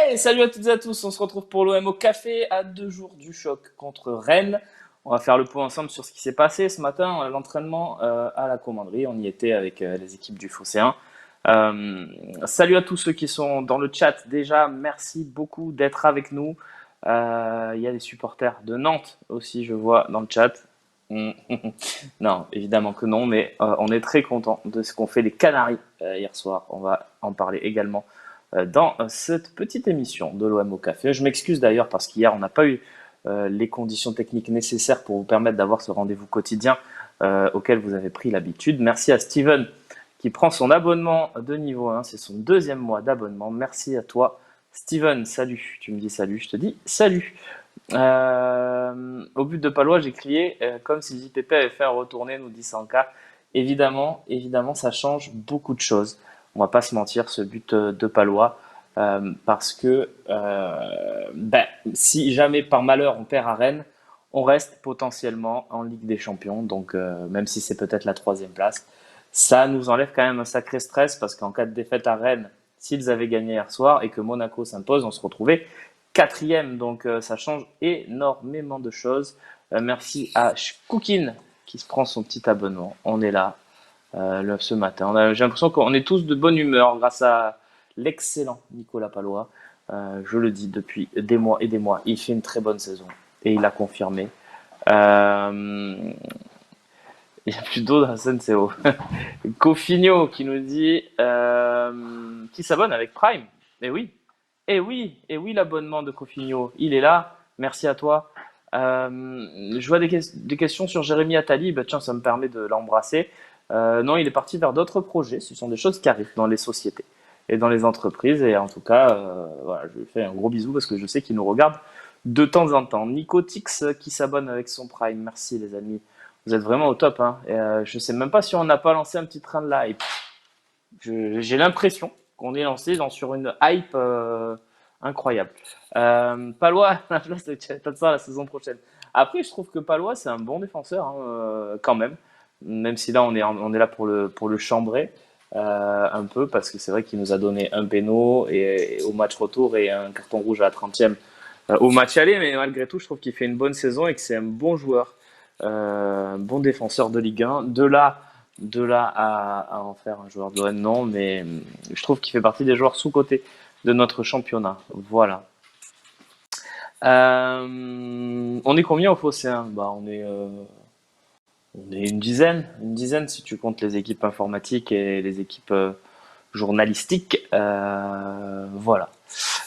Hey, salut à toutes et à tous, on se retrouve pour l'OM au café à 2 jours du choc contre Rennes. On va faire le point ensemble sur ce qui s'est passé ce matin, l'entraînement à la commanderie. On y était avec les équipes du Phocéen. Salut à tous ceux qui sont dans le chat déjà, merci beaucoup d'être avec nous. Il y a des supporters de Nantes aussi, je vois dans le chat. Non, évidemment que non, mais on est très content de ce qu'ont fait les Canaries hier soir. On va en parler également dans cette petite émission de l'OM au café. Je m'excuse d'ailleurs parce qu'hier on n'a pas eu les conditions techniques nécessaires pour vous permettre d'avoir ce rendez-vous quotidien auquel vous avez pris l'habitude. Merci à Steven qui prend son abonnement de niveau 1, c'est son deuxième mois d'abonnement. Merci à toi Steven, salut, tu me dis salut, je te dis salut. Au but de Palois, j'ai crié comme si JPP avait fait un retourné, nous dit Sanka. Évidemment, évidemment, ça change beaucoup de choses. On va pas se mentir, ce but de Palois, parce que si jamais par malheur on perd à Rennes, on reste potentiellement en Ligue des Champions. Donc même si c'est peut-être la troisième place, ça nous enlève quand même un sacré stress parce qu'en cas de défaite à Rennes, s'ils avaient gagné hier soir et que Monaco s'impose, on se retrouvait quatrième. Donc ça change énormément de choses. Merci à Shkoukin qui se prend son petit abonnement. On est là ce matin. J'ai l'impression qu'on est tous de bonne humeur grâce à l'excellent Nicolas Palois. Je le dis depuis des mois et des mois. Il fait une très bonne saison et il l'a confirmé. Il n'y a plus d'eau dans la Senseo. Cofinho qui nous dit qui s'abonne avec Prime. Mais oui, et oui, l'abonnement de Cofinho, il est là. Merci à toi. Je vois des questions sur Jérémy Attali. Bah, tiens, ça me permet de l'embrasser. Non, il est parti vers d'autres projets. Ce sont des choses qui arrivent dans les sociétés et dans les entreprises. Et en tout cas, voilà, je lui fais un gros bisou parce que je sais qu'il nous regarde de temps en temps. Nico Tix qui s'abonne avec son Prime. Merci les amis. Vous êtes vraiment au top. Hein. Et, je sais même pas si on n'a pas lancé un petit train de hype. J'ai l'impression qu'on est lancé sur une hype incroyable. Palois, à la place de ça la saison prochaine. Après, je trouve que Palois, c'est un bon défenseur hein, quand même. Même si là, on est là pour le chambrer un peu, parce que c'est vrai qu'il nous a donné un péno et au match retour et un carton rouge à la 30e au match aller. Mais malgré tout, je trouve qu'il fait une bonne saison et que c'est un bon joueur, un bon défenseur de Ligue 1. De là à en faire un joueur de l'OM, non, mais je trouve qu'il fait partie des joueurs sous-cotés de notre championnat. Voilà. On est combien au Phocéen? Bah, on est une dizaine si tu comptes les équipes informatiques et les équipes journalistiques. Voilà.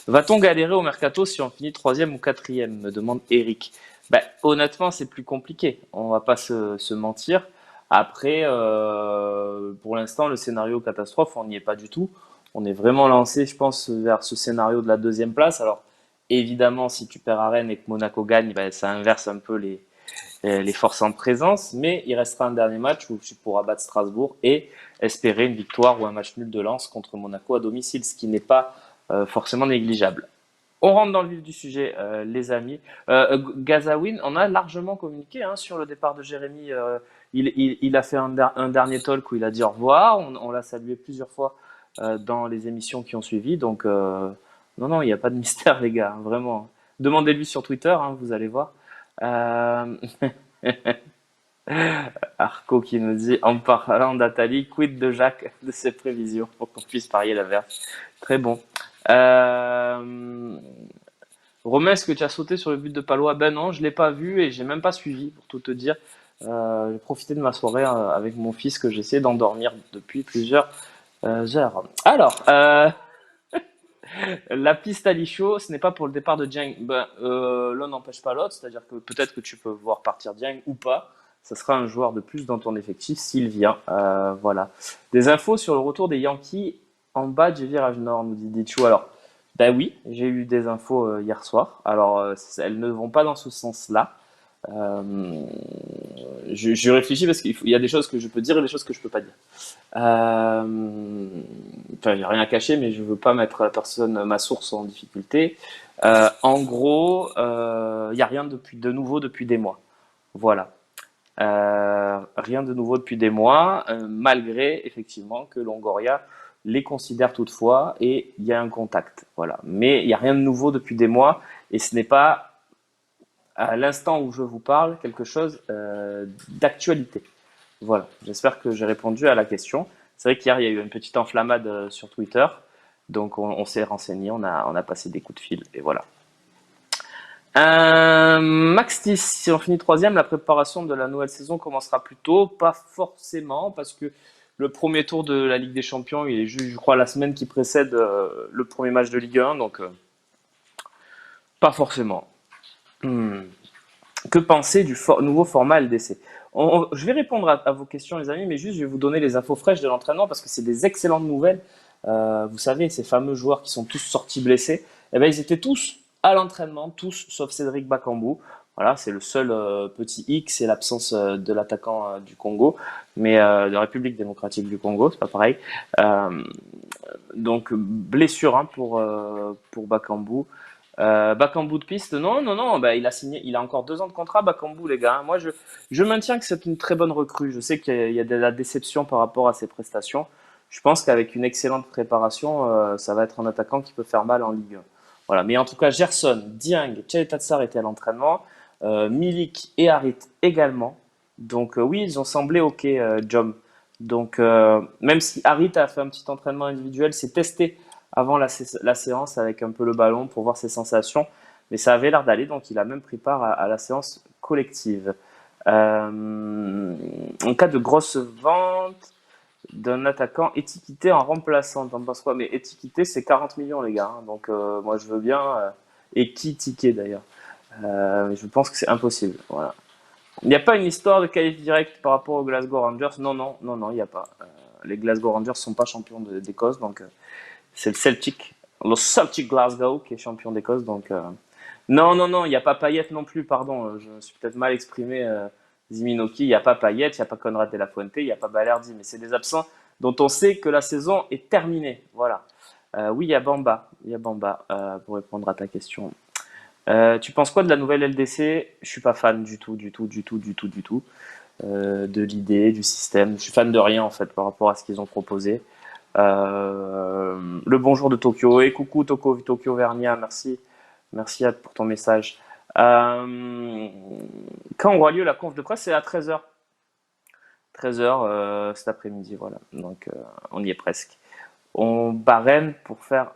Va-t-on galérer au mercato si on finit troisième ou quatrième? Me demande Eric. Ben, honnêtement, c'est plus compliqué. On va pas se mentir. Après, pour l'instant, le scénario catastrophe, on n'y est pas du tout. On est vraiment lancé, je pense, vers ce scénario de la deuxième place. Alors, évidemment, si tu perds à Rennes et que Monaco gagne, ben, ça inverse un peu les forces en présence. Mais il restera un dernier match où tu pourras battre Strasbourg et espérer une victoire ou un match nul de Lens contre Monaco à domicile, ce qui n'est pas forcément négligeable. On rentre dans le vif du sujet, les amis. Gazawin, on a largement communiqué hein, sur le départ de Jérémy. Il a fait un dernier talk où il a dit au revoir. On l'a salué plusieurs fois dans les émissions qui ont suivi. Donc, non, non, il n'y a pas de mystère, les gars, hein, vraiment. Demandez-lui sur Twitter, hein, vous allez voir. Euh... Arco qui nous dit en parlant d'Atali, quid de Jacques de ses prévisions pour qu'on puisse parier l'inverse. Très bon. Euh... Romain, est-ce que tu as sauté sur le but de Palois? Ben non, je l'ai pas vu et j'ai même pas suivi pour tout te dire. J'ai profité de ma soirée avec mon fils que j'essaie d'endormir depuis plusieurs heures. Alors, la piste à Lichot, ce n'est pas pour le départ de Dieng. Ben, l'un n'empêche pas l'autre, c'est-à-dire que peut-être que tu peux voir partir Dieng ou pas. Ça sera un joueur de plus dans ton effectif s'il vient. Voilà. Des infos sur le retour des Yankees en bas du virage nord, nous dit Dichou. Alors, ben oui, j'ai eu des infos hier soir. Alors, elles ne vont pas dans ce sens-là. Euh, je réfléchis parce qu'il y a des choses que je peux dire et des choses que je peux pas dire. Enfin, il n'y a rien à cacher, mais je veux pas mettre la personne, ma source en difficulté. En gros, il n'y a rien de nouveau depuis des mois. Voilà. Rien de nouveau depuis des mois, malgré effectivement que Longoria les considèrent toutefois et il y a un contact. Voilà. Mais il n'y a rien de nouveau depuis des mois et ce n'est pas, à l'instant où je vous parle, quelque chose d'actualité. Voilà. J'espère que j'ai répondu à la question. C'est vrai qu'hier, il y a eu une petite enflammade sur Twitter. Donc, on s'est renseigné, on a passé des coups de fil et voilà. Max 10, si on finit troisième, la préparation de la nouvelle saison commencera plus tôt. Pas forcément, parce que le premier tour de la Ligue des Champions, il est juste, je crois, la semaine qui précède le premier match de Ligue 1, donc pas forcément. Hmm. Que penser du nouveau format LDC? Je vais répondre à vos questions, les amis, mais juste je vais vous donner les infos fraîches de l'entraînement parce que c'est des excellentes nouvelles. Vous savez, ces fameux joueurs qui sont tous sortis blessés, eh ben, ils étaient tous à l'entraînement, tous sauf Cédric Bakambu. Voilà, c'est le seul petit hic, c'est l'absence de l'attaquant du Congo, mais de la République démocratique du Congo, c'est pas pareil. Euh, donc blessure hein, pour Bakambu. Bakambu de piste, non, non, non, bah, il a signé, il a encore 2 ans de contrat, Bakambu, les gars. Moi, je maintiens que c'est une très bonne recrue. Je sais qu'il y a de la déception par rapport à ses prestations. Je pense qu'avec une excellente préparation, ça va être un attaquant qui peut faire mal en Ligue 1. Voilà. Mais en tout cas, Gerson, Dieng, Tcheletatsar étaient à l'entraînement, Milik et Harit également. Donc oui, ils ont semblé OK, Jom. Donc même si Harit a fait un petit entraînement individuel, c'est testé avant la séance avec un peu le ballon pour voir ses sensations. Mais ça avait l'air d'aller, donc il a même pris part à la séance collective. En cas de grosse vente d'un attaquant étiqueté en remplaçant, t'en penses quoi? Mais étiqueté, c'est 40 millions, les gars. Hein. Donc moi, je veux bien. Et qui ticket d'ailleurs? Mais je pense que c'est impossible. Voilà. Il n'y a pas une histoire de qualif direct par rapport aux Glasgow Rangers. Non, non, non, non, il n'y a pas. Les Glasgow Rangers ne sont pas champions d'Écosse, donc c'est le Celtic Glasgow qui est champion d'Écosse. Donc, non, non, non, il n'y a pas Payet non plus, pardon. Je me suis peut-être mal exprimé, Ziminoki. Il n'y a pas Payet, il n'y a pas Conrad de la Fuente, il n'y a pas Balerdi. Mais c'est des absents dont on sait que la saison est terminée. Voilà. Oui, il y a Bamba. Il y a Bamba pour répondre à ta question. Tu penses quoi de la nouvelle LDC? Je suis pas fan du tout, du tout, du tout, du tout, du tout. De l'idée, du système. Je suis fan de rien en fait par rapport à ce qu'ils ont proposé. Le bonjour de Tokyo. Et coucou Tokyo Vernia, merci. Merci Ad, pour ton message. Euh, Quand aura lieu la conf de presse? C'est à 13h. 13h cet après-midi, voilà. Donc on y est presque. On barème pour faire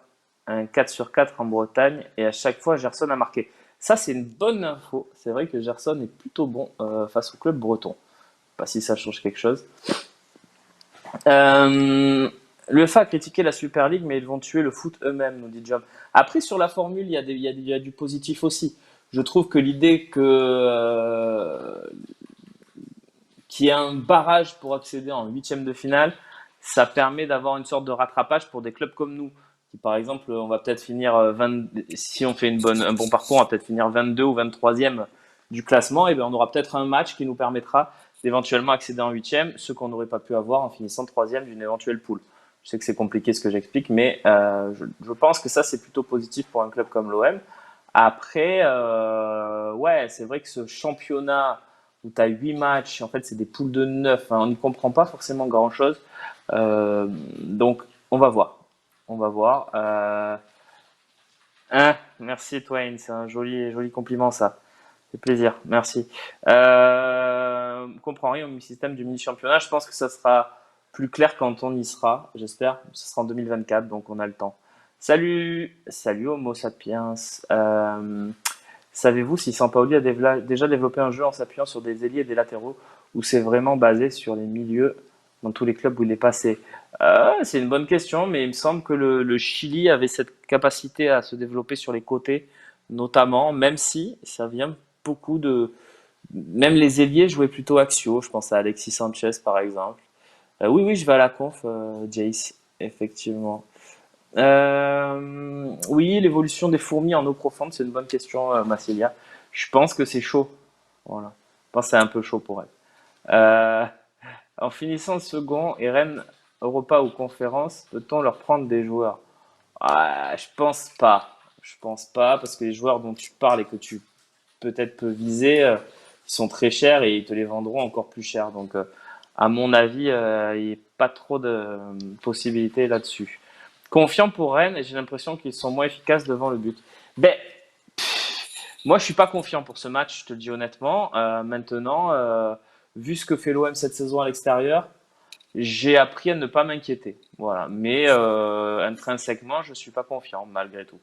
un 4 sur 4 en Bretagne et à chaque fois Gerson a marqué. Ça, c'est une bonne info. C'est vrai que Gerson est plutôt bon face au club breton. Pas si ça change quelque chose. L'UEFA a critiqué la Super League, mais ils vont tuer le foot eux-mêmes, nous dit Job. Après, sur la formule, il y a du positif aussi. Je trouve que l'idée qu'il y ait un barrage pour accéder en huitième de finale, ça permet d'avoir une sorte de rattrapage pour des clubs comme nous. Qui, par exemple, on va peut-être finir si on fait un bon parcours, on va peut-être finir 22 ou 23e du classement, et bien on aura peut-être un match qui nous permettra d'éventuellement accéder en huitième, ce qu'on n'aurait pas pu avoir en finissant troisième d'une éventuelle poule. Je sais que c'est compliqué ce que j'explique, mais je pense que ça c'est plutôt positif pour un club comme l'OM. Après, ouais, c'est vrai que ce championnat où tu as 8 matchs, en fait c'est des poules de 9, hein, on n'y comprend pas forcément grand-chose. Donc on va voir. On va voir. Hein, merci Twain, c'est un joli, joli compliment ça. C'est plaisir, merci. Comprends rien au système du mini-championnat. Je pense que ça sera plus clair quand on y sera, j'espère. Ce sera en 2024, donc on a le temps. Salut, salut Homo sapiens. Savez-vous si Sampaoli a déjà développé un jeu en s'appuyant sur des ailiers et des latéraux ou c'est vraiment basé sur les milieux dans tous les clubs où il est passé? C'est une bonne question, mais il me semble que le Chili avait cette capacité à se développer sur les côtés, notamment, même si ça vient beaucoup de. Même les ailiers jouaient plutôt axiaux. Je pense à Alexis Sanchez, par exemple. Oui, oui, je vais à la conf, Jace, effectivement. Oui, l'évolution des fourmis en eau profonde, c'est une bonne question, Massilia. Je pense que c'est chaud. Voilà. Je pense que c'est un peu chaud pour elle. Euh, En finissant second et Rennes Europa ou conférence, peut-on leur prendre des joueurs? Je pense pas. Je pense pas parce que les joueurs dont tu parles et que tu peut-être peux viser, ils sont très chers et ils te les vendront encore plus cher. Donc À mon avis, il n'y a pas trop de possibilités là-dessus. Confiant pour Rennes et j'ai l'impression qu'ils sont moins efficaces devant le but. Ben, moi, je suis pas confiant pour ce match, je te le dis honnêtement. Maintenant, vu ce que fait l'OM cette saison à l'extérieur, j'ai appris à ne pas m'inquiéter. Voilà. Mais intrinsèquement, je suis pas confiant malgré tout.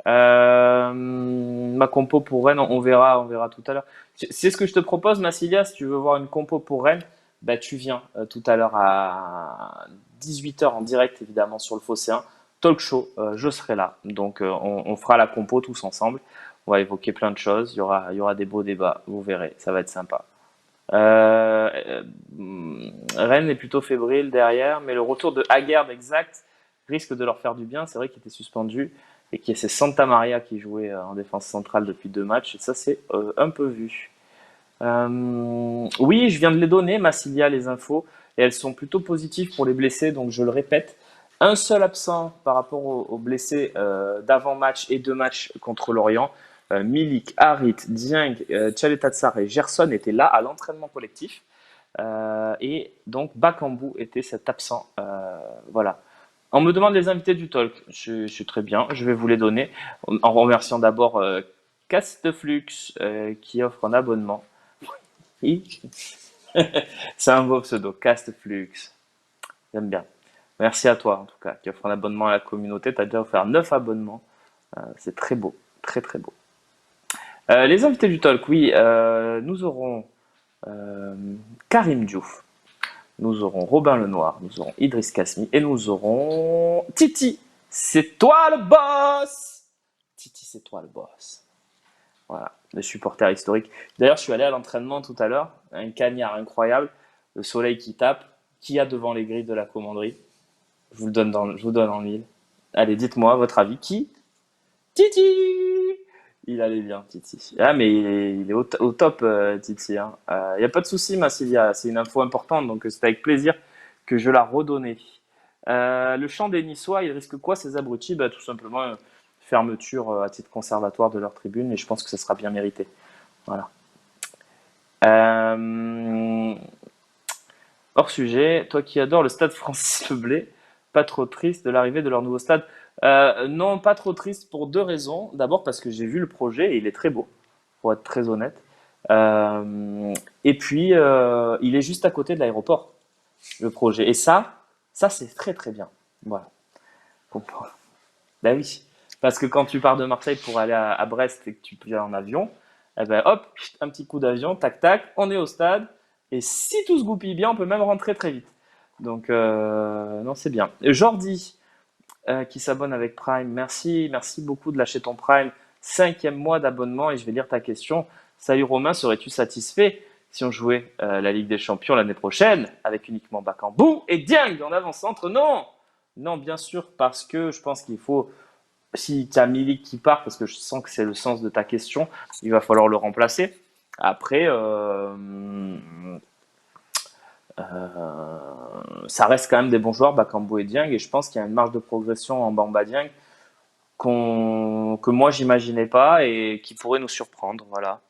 Ma compo pour Rennes, on verra tout à l'heure. C'est ce que je te propose, Massilia. Si tu veux voir une compo pour Rennes, bah, tu viens tout à l'heure à 18 h en direct, évidemment, sur le Phocéen. Talk show, je serai là. Donc, on fera la compo tous ensemble. On va évoquer plein de choses. Il y aura des beaux débats. Vous verrez, ça va être sympa. Euh, euh, Rennes est plutôt fébrile derrière, mais le retour de Haggard exact risque de leur faire du bien. C'est vrai qu'il était suspendu et qu'il y a c'est Santa Maria qui jouait en défense centrale depuis 2 matchs. Et ça, c'est un peu vu. Oui, je viens de les donner, Massilia, les infos, et elles sont plutôt positives pour les blessés, donc je le répète. Un seul absent par rapport aux blessés d'avant-match et 2 matchs contre l'Orient. Milik, Harit, Dieng, Tchaletatsar et Gerson étaient là à l'entraînement collectif. Et donc Bakambu était cet absent. Voilà. On me demande les invités du talk. Je suis très bien, je vais vous les donner. En remerciant d'abord Casteflux qui offre un abonnement. Oui. C'est un beau pseudo, Casteflux. J'aime bien. Merci à toi en tout cas qui offre un abonnement à la communauté. Tu as déjà offert 9 abonnements. C'est très beau, très très beau. Les invités du talk, oui, nous aurons euh, Karim Diouf. Nous aurons Robin Lenoir, nous aurons Idriss Kasmi et nous aurons Titi. C'est toi le boss. Titi, c'est toi le boss. Voilà, le supporter historique. D'ailleurs, je suis allé à l'entraînement tout à l'heure, un cagnard incroyable, le soleil qui tape. Qui y a devant les grilles de la commanderie? Je vous donne en mille. Allez, dites-moi votre avis. Qui? Titi. Il allait bien, Titi. Ah, mais il est au top, Titi. Il n'y a pas de souci, Massilia. C'est une info importante, donc c'est avec plaisir que je la redonnais. Le chant des Niçois, il risque quoi ces abrutis? Bah, tout simplement fermeture à titre conservatoire de leur tribune, et je pense que ça sera bien mérité. Voilà. Euh, Hors sujet, toi qui adores le stade Francis Leblay, pas trop triste de l'arrivée de leur nouveau stade? Non, pas trop triste pour 2 raisons. D'abord parce que j'ai vu le projet et il est très beau, pour être très honnête. Et puis, il est juste à côté de l'aéroport, le projet. Et ça c'est très très bien. Voilà. Ben oui. Parce que quand tu pars de Marseille pour aller à Brest et que tu viens en avion, eh ben hop, un petit coup d'avion, tac tac, on est au stade. Et si tout se goupille bien, on peut même rentrer très vite. Donc, non, c'est bien. Jordi, qui s'abonne avec Prime, merci, merci beaucoup de lâcher ton Prime. 5e mois d'abonnement et je vais lire ta question. Salut Romain, serais-tu satisfait si on jouait la Ligue des Champions l'année prochaine avec uniquement Bakambu et Dieng en avant-centre? Non! Non, bien sûr, parce que je pense qu'il faut, si tu as Milik qui part, parce que je sens que c'est le sens de ta question, il va falloir le remplacer. Après, ça reste quand même des bons joueurs, Bakambu et Dieng, et je pense qu'il y a une marge de progression en Bamba Dieng que moi j'imaginais pas et qui pourrait nous surprendre. Voilà.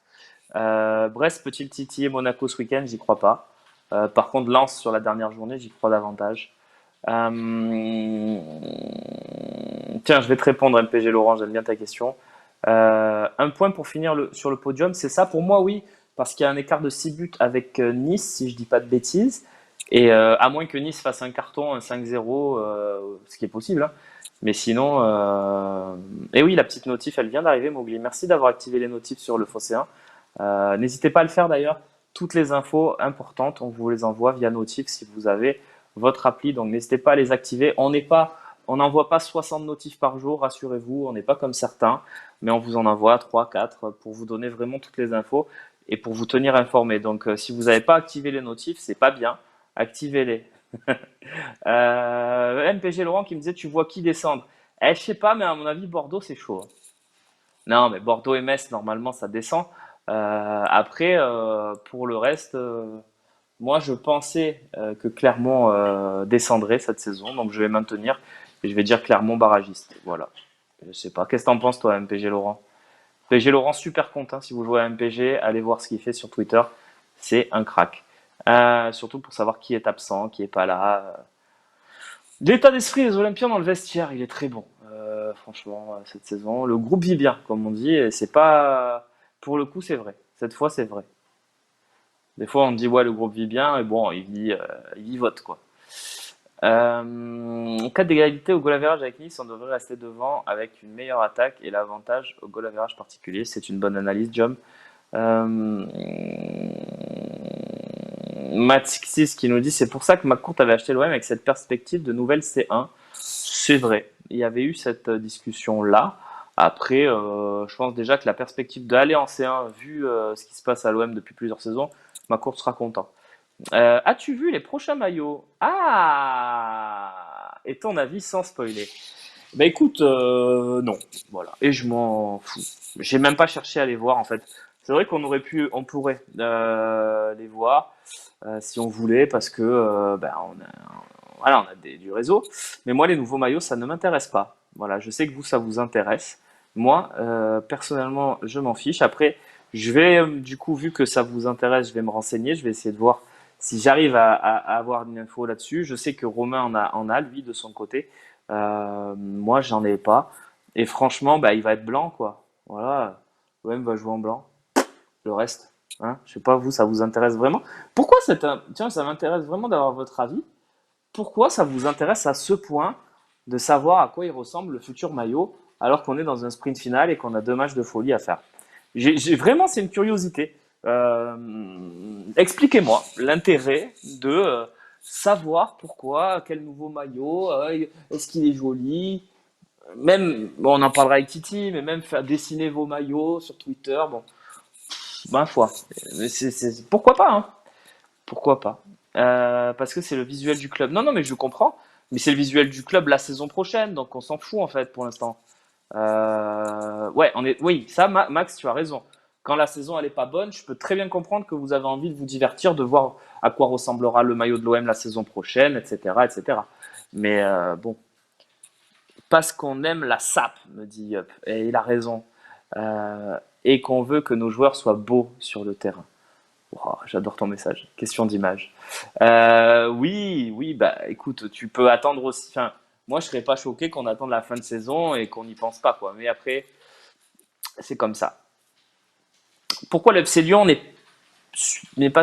Brest peut-il titiller Monaco ce week-end? J'y crois pas. Par contre, Lens sur la dernière journée, j'y crois davantage. Euh, Tiens, je vais te répondre, MPG Laurent, j'aime bien ta question. Un point pour finir sur le podium, c'est ça pour moi, oui, parce qu'il y a un écart de 6 buts avec Nice, si je dis pas de bêtises. Et à moins que Nice fasse un carton, un 5-0, ce qui est possible, hein. Mais sinon, et oui, la petite notif, elle vient d'arriver, Mowgli. Merci d'avoir activé les notifs sur le Phocéen. N'hésitez pas à le faire d'ailleurs. Toutes les infos importantes, on vous les envoie via notif si vous avez votre appli. Donc n'hésitez pas à les activer. On n'envoie pas 60 notifs par jour, rassurez-vous. On n'est pas comme certains, mais on vous en envoie 3, 4 pour vous donner vraiment toutes les infos et pour vous tenir informé. Donc si vous n'avez pas activé les notifs, c'est pas bien. Activez-les. MPG Laurent qui me disait tu vois qui descendre? Je sais pas, mais à mon avis Bordeaux c'est chaud, hein. Non, mais Bordeaux et Metz, normalement, ça descend. Après, pour le reste, moi, je pensais que Clermont descendrait cette saison, donc je vais maintenir et je vais dire Clermont barragiste. Voilà. Je sais pas. Qu'est-ce que t'en penses, toi, MPG Laurent? MPG Laurent, super content. Si vous jouez à MPG, allez voir ce qu'il fait sur Twitter. C'est un crack. Surtout pour savoir qui est absent, qui est pas là. L'état d'esprit des Olympiens dans le vestiaire, il est très bon. Franchement, cette saison, le groupe vit bien, comme on dit, et c'est pas, pour le coup, c'est vrai. Cette fois, c'est vrai. Des fois, on dit ouais, le groupe vit bien, et bon, il vivote quoi. En cas d'égalité au goal average avec Nice, on devrait rester devant avec une meilleure attaque et l'avantage au goal average particulier. C'est une bonne analyse, John. Euh, Matt66 qui nous dit c'est pour ça que McCourt avait acheté l'OM avec cette perspective de nouvelle C1. C'est vrai, il y avait eu cette discussion-là. Après, je pense déjà que la perspective d'aller en C1, vu ce qui se passe à l'OM depuis plusieurs saisons, McCourt sera content. As-tu vu les prochains maillots? Ah! Et ton avis sans spoiler? Bah écoute, non, voilà. Et je m'en fous. J'ai même pas cherché à les voir en fait. C'est vrai on pourrait les voir si on voulait parce que voilà, on a du réseau. Mais moi, les nouveaux maillots, ça ne m'intéresse pas. Voilà, je sais que vous, ça vous intéresse. Moi, personnellement, je m'en fiche. Après, je vais, du coup, vu que ça vous intéresse, je vais me renseigner. Je vais essayer de voir si j'arrive à avoir une info là-dessus. Je sais que Romain en a, lui, de son côté. Moi, j'en ai pas. Et franchement, bah, il va être blanc, quoi. Voilà. L'OM va jouer en blanc. Le reste, hein. Je sais pas, vous, ça vous intéresse vraiment? Pourquoi tiens, ça m'intéresse vraiment d'avoir votre avis. Pourquoi ça vous intéresse à ce point de savoir à quoi il ressemble le futur maillot alors qu'on est dans un sprint final et qu'on a 2 matchs de folie à faire? Vraiment, c'est une curiosité. Expliquez-moi l'intérêt de savoir pourquoi, quel nouveau maillot, est-ce qu'il est joli? Même, bon, on en parlera avec Titi, mais même faire dessiner vos maillots sur Twitter, bon, ma foi. Mais pourquoi pas, hein? Pourquoi pas? Parce que c'est le visuel du club. Non, non, mais je comprends. Mais c'est le visuel du club la saison prochaine, donc on s'en fout en fait pour l'instant. Ouais, oui, ça, Max, tu as raison. Quand la saison elle est pas bonne, je peux très bien comprendre que vous avez envie de vous divertir, de voir à quoi ressemblera le maillot de l'OM la saison prochaine, etc., etc. Mais bon, parce qu'on aime la sape, me dit Yup, et il a raison, et qu'on veut que nos joueurs soient beaux sur le terrain. Wow, j'adore ton message. Question d'image. Oui, oui, bah écoute, tu peux attendre aussi. Enfin, moi, je serais pas choqué qu'on attende la fin de saison et qu'on n'y pense pas, quoi. Mais après, c'est comme ça. Pourquoi le FC Lyon n'est pas,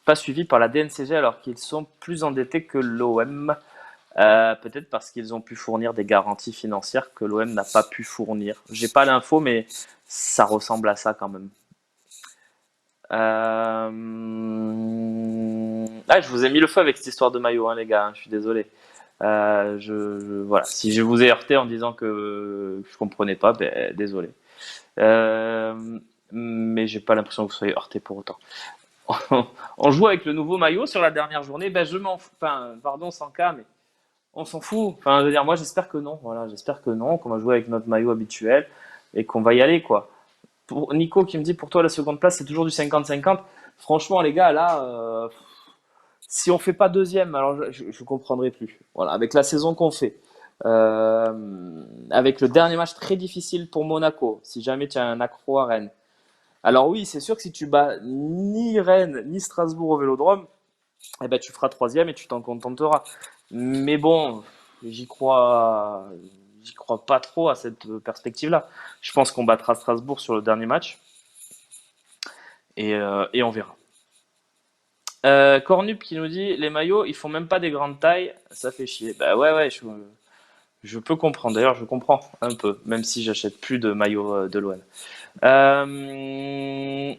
pas suivi par la DNCG alors qu'ils sont plus endettés que l'OM? Peut-être parce qu'ils ont pu fournir des garanties financières que l'OM n'a pas pu fournir. J'ai pas l'info, mais ça ressemble à ça quand même. Je vous ai mis le feu avec cette histoire de maillot, hein, les gars, hein, je suis désolé. Voilà. Si je vous ai heurté en disant que je comprenais pas, ben, désolé. Mais j'ai pas l'impression que vous soyez heurté pour autant. On joue avec le nouveau maillot sur la dernière journée, ben je m'en fous. Enfin, pardon, sans cas, mais on s'en fout. Enfin, je veux dire, moi j'espère que non. Voilà, j'espère que non, qu'on va jouer avec notre maillot habituel et qu'on va y aller, quoi. Pour Nico qui me dit pour toi la seconde place c'est toujours du 50-50. Franchement les gars là, si on fait pas deuxième, alors je comprendrai plus. Voilà, avec la saison qu'on fait, avec le dernier match très difficile pour Monaco, si jamais tu as un accro à Rennes. Alors oui, c'est sûr que si tu bats ni Rennes ni Strasbourg au Vélodrome, eh ben tu feras troisième et tu t'en contenteras. Mais bon, j'y crois, j'y crois pas trop à cette perspective-là. Je pense qu'on battra Strasbourg sur le dernier match et on verra. Cornup qui nous dit les maillots ils font même pas des grandes tailles, ça fait chier. Bah ouais ouais, je peux comprendre. D'ailleurs je comprends un peu, même si j'achète plus de maillots de l'OM. Euh,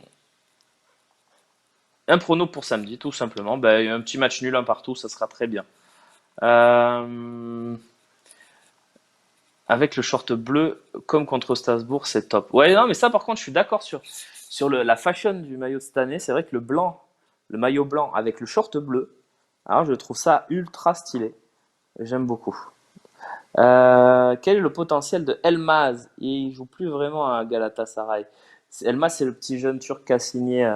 un prono pour samedi tout simplement. Bah, un petit match nul un partout, ça sera très bien. Euh, avec le short bleu comme contre Strasbourg c'est top. Ouais non mais ça par contre je suis d'accord sur la fashion du maillot de cette année. C'est vrai que le maillot blanc avec le short bleu, alors je trouve ça ultra stylé. J'aime beaucoup. Quel est le potentiel de Elmaz? Il joue plus vraiment à Galatasaray. Elmaz, c'est le petit jeune turc qui a signé,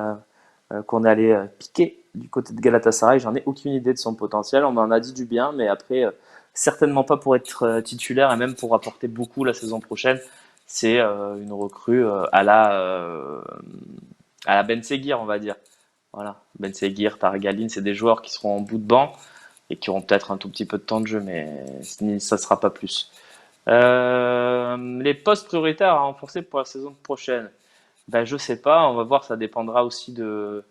qu'on allait piquer du côté de Galatasaray. J'en ai aucune idée de son potentiel. On m'en a dit du bien, mais après, certainement pas pour être titulaire et même pour apporter beaucoup la saison prochaine. C'est une recrue à la Ben Seguir, on va dire. Voilà. Ben Seguir, Taragalin, c'est des joueurs qui seront en bout de banc et qui auront peut-être un tout petit peu de temps de jeu, mais ça sera pas plus. Les postes prioritaires à renforcer pour la saison prochaine. Ben, je sais pas, on va voir, ça dépendra aussi de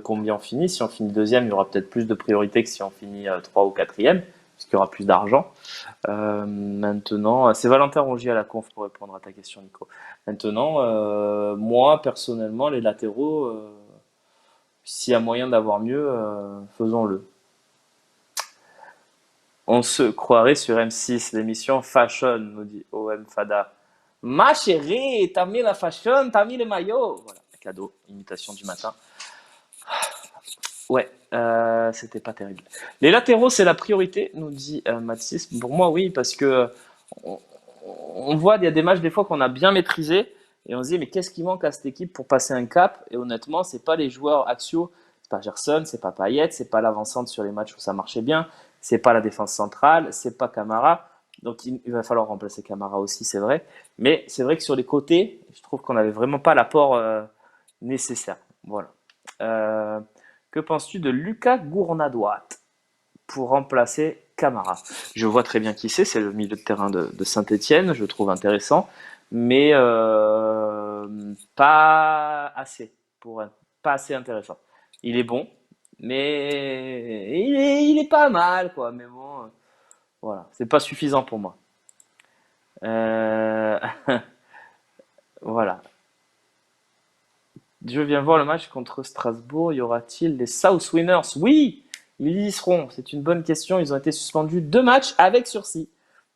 combien on finit. Si on finit deuxième, il y aura peut-être plus de priorité que si on finit trois ou quatrième, parce qu'il y aura plus d'argent. Maintenant, c'est Valentin Rongier à la conf pour répondre à ta question, Nico. Maintenant, moi, personnellement, les latéraux, s'il y a moyen d'avoir mieux, faisons-le. On se croirait sur M6, l'émission Fashion, nous dit OM Fada. Ma chérie, t'as mis la fashion, t'as mis les maillots. Voilà, cadeau, imitation du matin. Ouais, c'était pas terrible. Les latéraux, c'est la priorité, nous dit Mathis. Pour moi, oui, parce que on, on voit, il y a des matchs des fois qu'on a bien maîtrisé et on se dit, mais qu'est-ce qui manque à cette équipe pour passer un cap? Et honnêtement, c'est pas les joueurs axiaux, c'est pas Gerson, c'est pas Payet, c'est pas l'avancante sur les matchs où ça marchait bien, c'est pas la défense centrale, c'est pas Camara. Donc il va falloir remplacer Camara aussi, c'est vrai. Mais c'est vrai que sur les côtés, je trouve qu'on n'avait vraiment pas l'apport nécessaire. Voilà. Euh, que penses-tu de Lucas Gournadoit pour remplacer Camara? Je vois très bien qui c'est le milieu de terrain de Saint-Étienne, je le trouve intéressant, mais pas assez, pas assez intéressant. Il est bon, mais il est pas mal, quoi. Mais bon, voilà, c'est pas suffisant pour moi. Euh, voilà. Je viens voir le match contre Strasbourg. Y aura-t-il les South Winners? Oui, ils y seront. C'est une bonne question. Ils ont été suspendus 2 matchs avec sursis.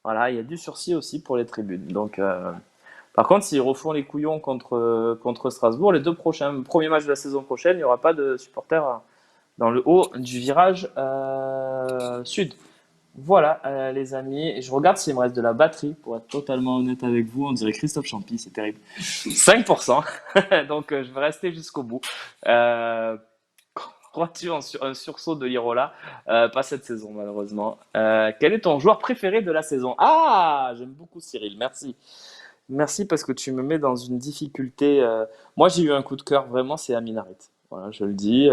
Voilà, il y a du sursis aussi pour les tribunes. Donc, par contre, s'ils refont les couillons contre Strasbourg, les premiers matchs de la saison prochaine, il n'y aura pas de supporters dans le haut du virage sud. Voilà, les amis. Je regarde s'il me reste de la batterie. Pour être totalement honnête avec vous, on dirait Christophe Champy, c'est terrible. 5%. Donc, je vais rester jusqu'au bout. Euh, Crois-tu en un sursaut de Lirola? Pas cette saison, malheureusement. Quel est ton joueur préféré de la saison? Ah, j'aime beaucoup Cyril. Merci. Merci parce que tu me mets dans une difficulté. Moi, j'ai eu un coup de cœur, vraiment, c'est Amin Harit. Voilà, je le dis.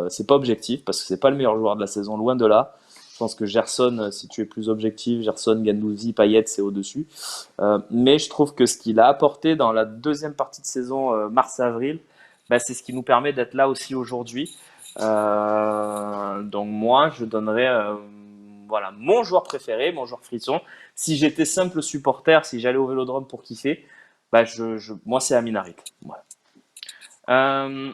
C'est pas objectif parce que c'est pas le meilleur joueur de la saison, loin de là. Je pense que Gerson, si tu es plus objectif, Gerson, Guendouzi, Payet, c'est au-dessus. Mais je trouve que ce qu'il a apporté dans la deuxième partie de saison, mars-avril, bah, c'est ce qui nous permet d'être là aussi aujourd'hui. Donc moi, je donnerais voilà, mon joueur préféré, mon joueur frisson. Si j'étais simple supporter, si j'allais au Vélodrome pour kiffer, bah moi c'est Amin Harit. Voilà. Euh,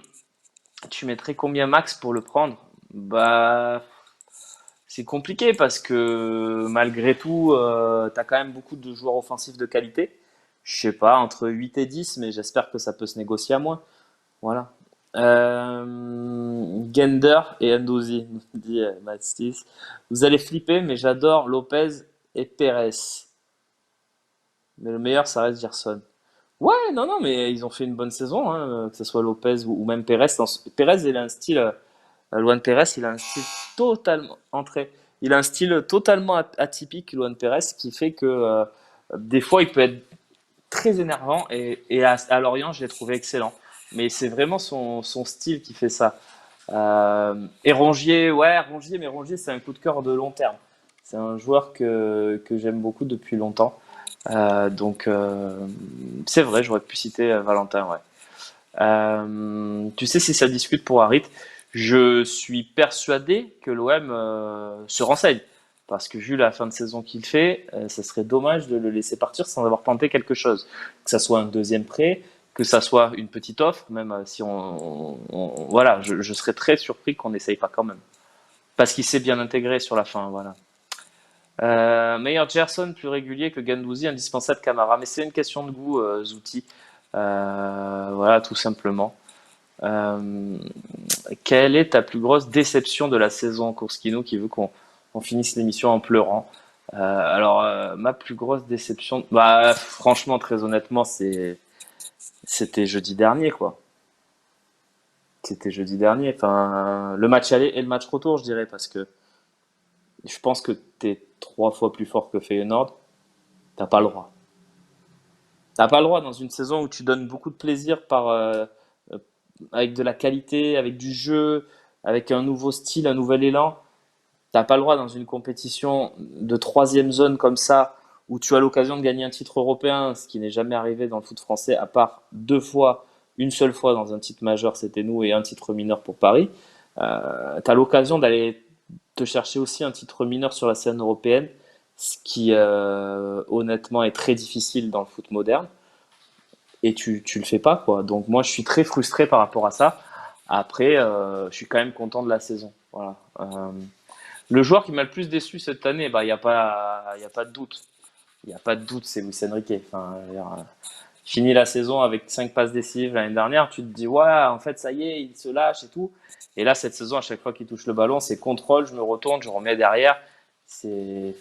Tu mettrais combien max pour le prendre? Bah c'est compliqué parce que malgré tout, tu as quand même beaucoup de joueurs offensifs de qualité. Je sais pas, entre 8 et 10, mais j'espère que ça peut se négocier à moins. Voilà. Gender et Ndouzi, nous dit Mathis. Vous allez flipper, mais j'adore Lopez et Pérez. Mais le meilleur, ça reste Gerson. Ouais, non, non, mais ils ont fait une bonne saison, hein, que ce soit Lopez ou même Pérez. Pérez, il a un style, Luan Pérez, il a un style totalement entré. Il a un style totalement atypique, Luan Pérez, qui fait que des fois, il peut être très énervant et à Lorient, je l'ai trouvé excellent. Mais c'est vraiment son style qui fait ça. Et Rongier, ouais, Rongier, mais Rongier, c'est un coup de cœur de long terme. C'est un joueur que j'aime beaucoup depuis longtemps. Donc, c'est vrai, j'aurais pu citer Valentin, ouais. Tu sais, si ça discute pour Harit, je suis persuadé que l'OM se renseigne. Parce que vu la fin de saison qu'il fait, ça serait dommage de le laisser partir sans avoir tenté quelque chose. Que ça soit un deuxième prêt, que ça soit une petite offre, même si voilà, je serais très surpris qu'on n'essaye pas quand même. Parce qu'il s'est bien intégré sur la fin, voilà. Meilleur Gerson, plus régulier que Guendouzi, indispensable Camara. Mais c'est une question de goût, Zouti. Voilà, tout simplement. Euh, Quelle est ta plus grosse déception de la saison, Kourskino, qui veut qu'on finisse l'émission en pleurant? Ma plus grosse déception, bah, franchement, très honnêtement, c'était jeudi dernier, quoi. C'était jeudi dernier. Enfin, le match aller et le match retour, je dirais, parce que je pense que t'es 3 fois plus fort que Feyenoord. T'as pas le droit. T'as pas le droit dans une saison où tu donnes beaucoup de plaisir par avec de la qualité, avec du jeu, avec un nouveau style, un nouvel élan. T'as pas le droit dans une compétition de troisième zone comme ça, où tu as l'occasion de gagner un titre européen, ce qui n'est jamais arrivé dans le foot français, à part deux fois, une seule fois dans un titre majeur, c'était nous, et un titre mineur pour Paris. Tu as l'occasion d'aller te chercher aussi un titre mineur sur la scène européenne, ce qui honnêtement est très difficile dans le foot moderne, et tu le fais pas, quoi. Donc moi je suis très frustré par rapport à ça. Après, je suis quand même content de la saison. Voilà. Le joueur qui m'a le plus déçu cette année, bah, y a pas de doute. Il n'y a pas de doute, c'est Luis Enrique. Enfin, je veux dire, fini la saison avec 5 passes décisives l'année dernière, tu te dis, ouais, en fait, ça y est, il se lâche et tout. Et là, cette saison, à chaque fois qu'il touche le ballon, c'est contrôle, je me retourne, je remets derrière. C'est.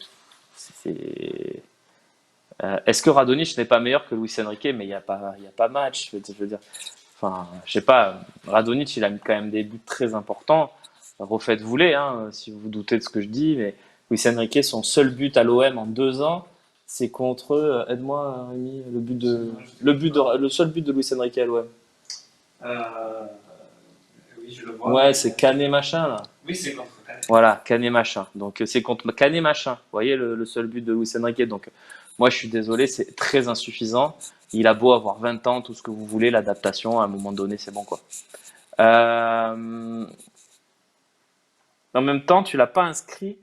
Est-ce que Radonjic n'est pas meilleur que Luis Enrique? Mais il y a pas match. Je veux dire, enfin, je sais pas. Radonjic, il a mis quand même des buts très importants. Refaites-vous-les, hein, si vous vous doutez de ce que je dis. Mais Luis Enrique, son seul but à l'OM en 2 ans, c'est contre. Aide-moi, Rémi, le seul but de Luis Enrique à l'OM. Euh, oui, je le vois, Ouais, mais c'est Canet machin là. oui, c'est contre Cannes. Voilà, Canet machin. Donc c'est contre Canet machin. Vous voyez le seul but de Luis Enrique. Donc moi je suis désolé, c'est très insuffisant. Il a beau avoir 20 ans, tout ce que vous voulez, l'adaptation, à un moment donné, c'est bon quoi. Euh, En même temps, tu l'as pas inscrit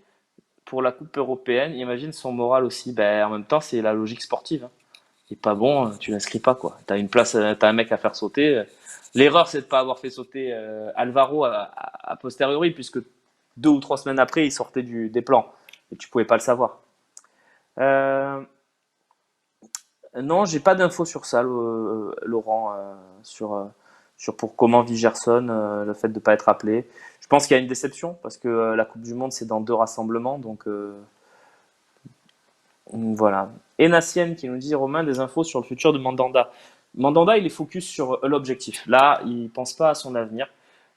pour la Coupe européenne. Imagine son moral aussi. Ben, en même temps, c'est la logique sportive, hein. Il est pas bon, tu l'inscris pas quoi. T'as une place, t'as un mec à faire sauter. L'erreur, c'est de pas avoir fait sauter Alvaro a posteriori, puisque 2 ou 3 semaines après, il sortait des plans et tu pouvais pas le savoir. Euh, non, j'ai pas d'infos sur ça, Laurent, sur pour comment vit Gerson, le fait de pas être appelé. Je pense qu'il y a une déception parce que la Coupe du Monde c'est dans 2 rassemblements, donc voilà. Et Nassien qui nous dit Romain des infos sur le futur de Mandanda. Mandanda, il est focus sur l'objectif. Là, il pense pas à son avenir.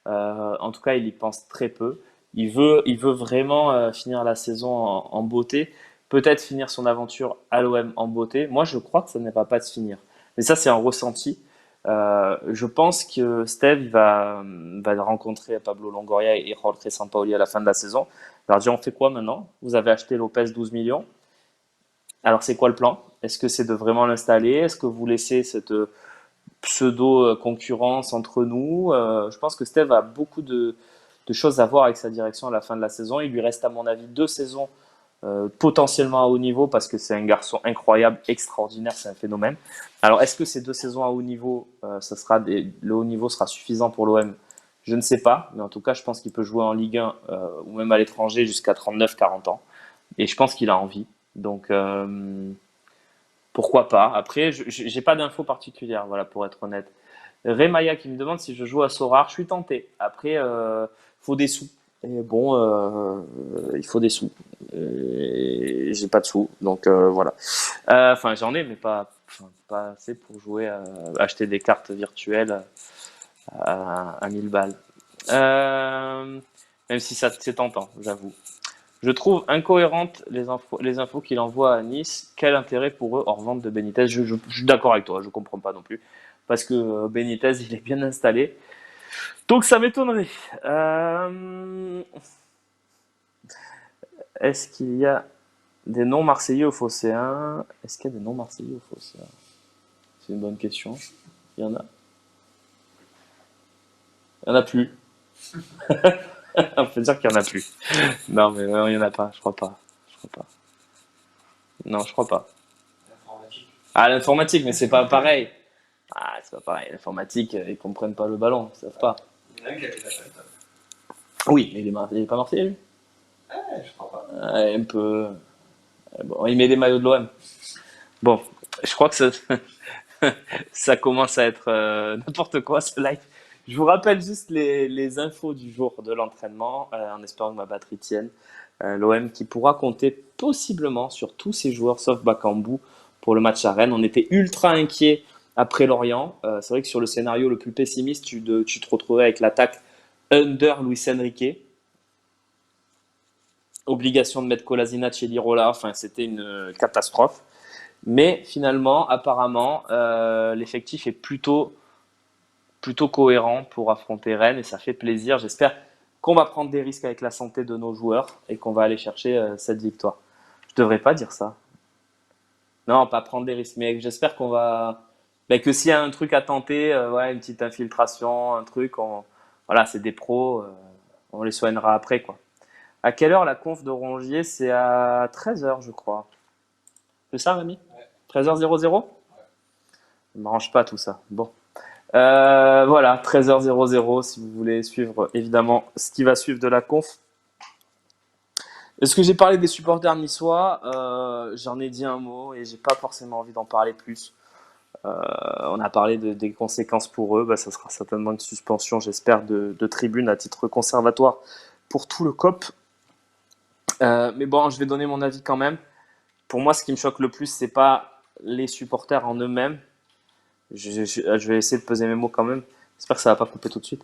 En tout cas, il y pense très peu. Il veut vraiment finir la saison en beauté. Peut-être finir son aventure à l'OM en beauté. Moi, je crois que ça ne va pas se finir. Mais ça, c'est un ressenti. Je pense que Steve va rencontrer Pablo Longoria et Jorge Sampaoli à la fin de la saison. Il leur dire on fait quoi maintenant? Vous avez acheté Lopez 12 millions. Alors, c'est quoi le plan? Est-ce que c'est de vraiment l'installer? Est-ce que vous laissez cette pseudo-concurrence entre nous? Je pense que Steve a beaucoup de choses à voir avec sa direction à la fin de la saison. Il lui reste, à mon avis, 2 saisons potentiellement à haut niveau parce que c'est un garçon incroyable, extraordinaire, c'est un phénomène. Alors, est-ce que ces 2 saisons à haut niveau, le haut niveau sera suffisant pour l'OM? Je ne sais pas, mais en tout cas, je pense qu'il peut jouer en Ligue 1 ou même à l'étranger jusqu'à 39-40 ans. Et je pense qu'il a envie. Donc, pourquoi pas. Après, je n'ai pas d'infos particulières, voilà, pour être honnête. Remaya qui me demande si je joue à Sorare, je suis tenté. Après, faut des sous. Et bon, il faut des sous. Et j'ai pas de sous, donc voilà. Enfin, j'en ai, mais pas assez pour jouer, acheter des cartes virtuelles à 1000 balles. Euh, Même si ça c'est tentant, j'avoue. Je trouve incohérentes les infos qu'il envoie à Nice. Quel intérêt pour eux hors vente de Benitez? Je suis d'accord avec toi, je comprends pas non plus. Parce que Benitez, il est bien installé. Donc ça m'étonnerait. Est-ce qu'il y a des non-marseillais au Phocéen? Est-ce qu'il y a des non-marseillais au Phocéen? C'est une bonne question. Il y en a. Il y en a plus. On peut dire qu'il y en a plus. Non, mais il y en a pas, je crois pas. Je crois pas. Non, je crois pas. Informatique. Ah, l'informatique, mais c'est pas pareil. Ah, c'est pas pareil. L'informatique, ils comprennent pas le ballon, ils savent pas. Il y en a un qui avait la tête. Oui, mais il est pas marseillais, lui. Je crois pas. Un peu. Bon, il met des maillots de l'OM. Bon, je crois que ça, ça commence à être n'importe quoi ce live. Je vous rappelle juste les infos du jour de l'entraînement, en espérant que ma batterie tienne. L'OM qui pourra compter possiblement sur tous ses joueurs sauf Bakambu pour le match à Rennes. On était ultra inquiets après Lorient. C'est vrai que sur le scénario le plus pessimiste, tu te retrouvais avec l'attaque under Luis Enrique. Obligation de mettre Kolasinac et Lirola. Enfin, c'était une catastrophe. Mais finalement, apparemment, l'effectif est plutôt cohérent pour affronter Rennes et ça fait plaisir. J'espère qu'on va prendre des risques avec la santé de nos joueurs et qu'on va aller chercher cette victoire. Je devrais pas dire ça. Non, pas prendre des risques, mais j'espère qu'on va. Ben, que s'il y a un truc à tenter, ouais, une petite infiltration, un truc, voilà, c'est des pros, on les soignera après, quoi. À quelle heure la conf de Rongier? C'est à 13h, je crois. C'est ça, Rémi? 13h00? Ça ne m'arrange pas tout ça. Bon. Voilà, 13h00, si vous voulez suivre évidemment ce qui va suivre de la conf. Est-ce que j'ai parlé des supporters niçois? J'en ai dit un mot et j'ai pas forcément envie d'en parler plus. On a parlé des conséquences pour eux. Bah, ça sera certainement une suspension, j'espère, de tribune à titre conservatoire pour tout le COP. Mais bon, je vais donner mon avis quand même. Pour moi, ce qui me choque le plus, c'est pas les supporters en eux-mêmes. Je vais essayer de peser mes mots quand même. J'espère que ça va pas couper tout de suite.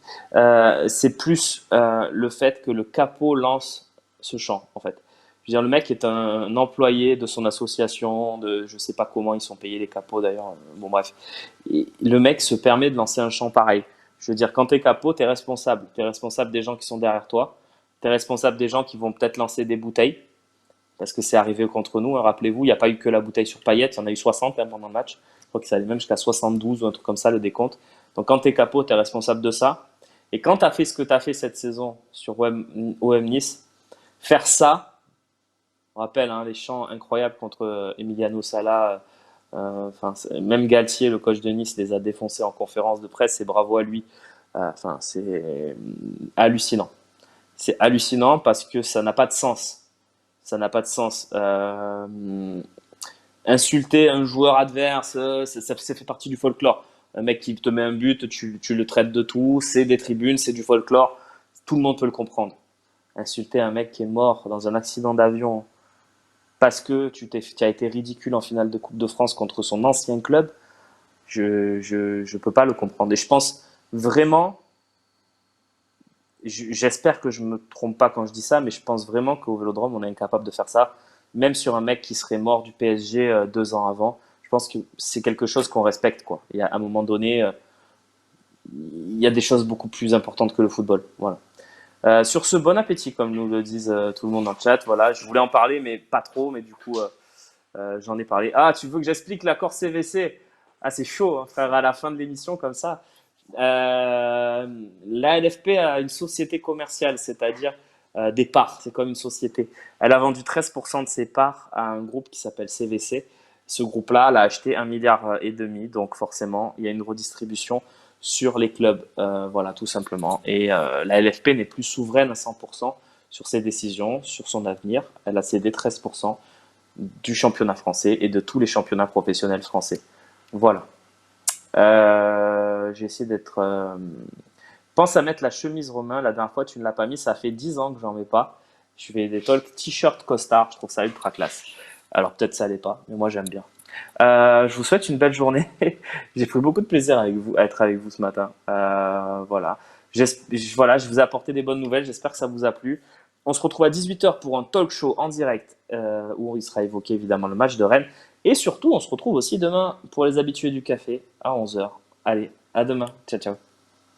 C'est plus le fait que le capot lance ce chant, en fait. Je veux dire, le mec est un employé de son association, je sais pas comment ils sont payés les capots d'ailleurs. Bon bref, et le mec se permet de lancer un chant pareil. Je veux dire, quand t'es capot, t'es responsable. T'es responsable des gens qui sont derrière toi. T'es responsable des gens qui vont peut-être lancer des bouteilles parce que c'est arrivé contre nous, hein. Rappelez-vous, il n'y a pas eu que la bouteille sur Payet, il y en a eu 60 hein, pendant le match. Je crois que ça allait même jusqu'à 72 ou un truc comme ça, le décompte. Donc quand tu es capot, tu es responsable de ça. Et quand tu as fait ce que tu as fait cette saison sur OM Nice, faire ça, on rappelle hein, les chants incroyables contre Emiliano Sala, même Galtier, le coach de Nice, les a défoncés en conférence de presse, et bravo à lui. C'est hallucinant. C'est hallucinant parce que ça n'a pas de sens. Ça n'a pas de sens. Insulter un joueur adverse, ça fait partie du folklore. Un mec qui te met un but, tu le traites de tout, c'est des tribunes, c'est du folklore, tout le monde peut le comprendre. Insulter un mec qui est mort dans un accident d'avion parce que tu as été ridicule en finale de Coupe de France contre son ancien club, je peux pas le comprendre. Et je pense vraiment, j'espère que je me trompe pas quand je dis ça, mais je pense vraiment qu'au Vélodrome, on est incapable de faire ça, même sur un mec qui serait mort du PSG 2 ans avant. Je pense que c'est quelque chose qu'on respecte, quoi. Et à un moment donné, il y a des choses beaucoup plus importantes que le football. Voilà. Sur ce, bon appétit, comme nous le disent tout le monde dans le chat. Voilà, je voulais en parler, mais pas trop, mais du coup, j'en ai parlé. Ah, tu veux que j'explique l'accord CVC? Ah, c'est chaud, hein, frère, à la fin de l'émission, comme ça. La LFP a une société commerciale, c'est-à-dire des parts, c'est comme une société. Elle a vendu 13% de ses parts à un groupe qui s'appelle CVC. Ce groupe-là l'a acheté 1,5 milliard, donc forcément, il y a une redistribution sur les clubs, voilà, tout simplement. Et la LFP n'est plus souveraine à 100% sur ses décisions, sur son avenir. Elle a cédé 13% du championnat français et de tous les championnats professionnels français. Voilà. J'ai essayé d'être. Pense à mettre la chemise Romain. La dernière fois, tu ne l'as pas mis. Ça fait 10 ans que j'en mets pas. Je fais des talks t-shirt costard. Je trouve ça ultra classe. Alors peut-être ça l'est pas, mais moi j'aime bien. Je vous souhaite une belle journée. J'ai pris beaucoup de plaisir avec vous, à être avec vous ce matin. Voilà. Voilà, je vous ai apporté des bonnes nouvelles. J'espère que ça vous a plu. On se retrouve à 18h pour un talk show en direct où il sera évoqué évidemment le match de Rennes. Et surtout, on se retrouve aussi demain pour les habitués du café à 11h. Allez, à demain. Ciao, ciao.